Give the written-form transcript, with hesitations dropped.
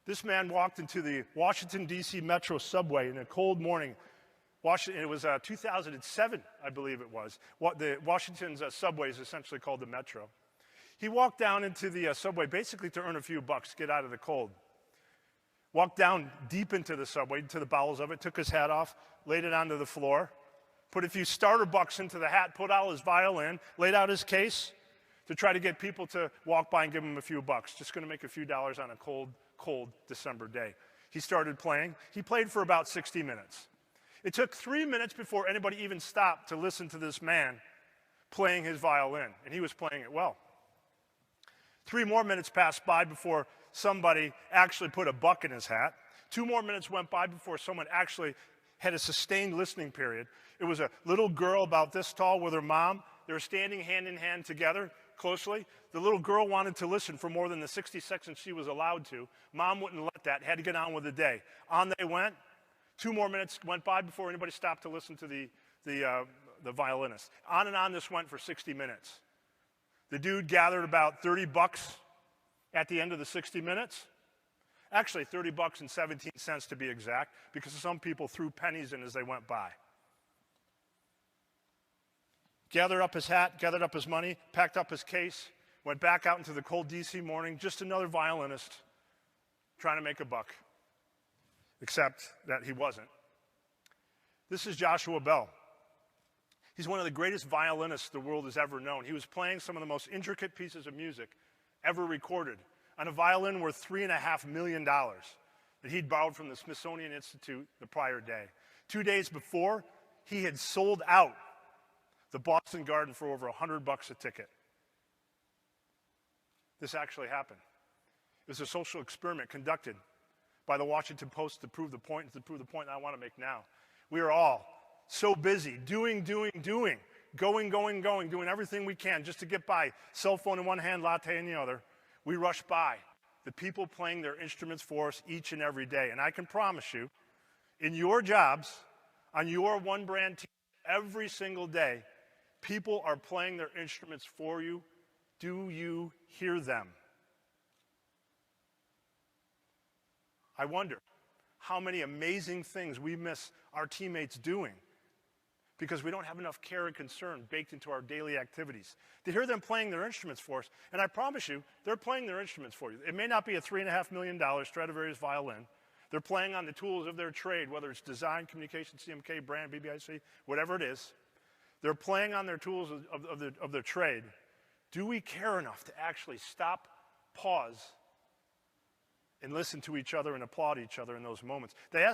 This man walked into the Washington, D.C. Metro subway in a cold morning. It was 2007, I believe it was. Washington's subway is essentially called the Metro. He walked down into the subway basically to earn a few bucks, get out of the cold. Walked down deep into the subway, into the bowels of it, took his hat off, laid it onto the floor, put a few starter bucks into the hat, put out his violin, laid out his case to try to get people to walk by and give him a few bucks. Just going to make a few dollars on a cold December day. He started playing. He played for about 60 minutes. It took 3 minutes before anybody even stopped to listen to this man playing his violin, and he was playing it well. 3 more minutes passed by before somebody actually put a buck in his hat. 2 more minutes went by before someone actually had a sustained listening period. It was a little girl about this tall with her mom. They were standing hand in hand together closely. The little girl wanted to listen for more than the 60 seconds she was allowed to. Mom wouldn't let that, had to get on with the day. On they went. 2 more minutes went by before anybody stopped to listen to the violinist. On and on this went for 60 minutes. The dude gathered about 30 bucks at the end of the 60 minutes. Actually, 30 bucks and 17 cents to be exact, because some people threw pennies in as they went by. Gathered up his hat, gathered up his money, packed up his case, went back out into the cold D.C. morning, just another violinist trying to make a buck, except that he wasn't. This is Joshua Bell. He's one of the greatest violinists the world has ever known. He was playing some of the most intricate pieces of music ever recorded on a violin worth $3.5 million that he'd borrowed from the Smithsonian Institute the prior day. 2 days before, he had sold out the Boston Garden for over $100 a ticket. This actually happened. It was a social experiment conducted by the Washington Post to prove the point I want to make now. We are all so busy doing, going, doing everything we can just to get by. Cell phone in one hand, latte in the other. We rush by the people playing their instruments for us each and every day. And I can promise you, in your jobs, on your one brand team, every single day, people are playing their instruments for you. Do you hear them? I wonder how many amazing things we miss our teammates doing because we don't have enough care and concern baked into our daily activities. To hear them playing their instruments for us, and I promise you, they're playing their instruments for you. It may not be a $3.5 million Stradivarius violin. They're playing on the tools of their trade, whether it's design, communication, CMK, brand, BBIC, whatever it is. They're playing on their tools of their trade. Do we care enough to actually stop, pause, and listen to each other and applaud each other in those moments? They ask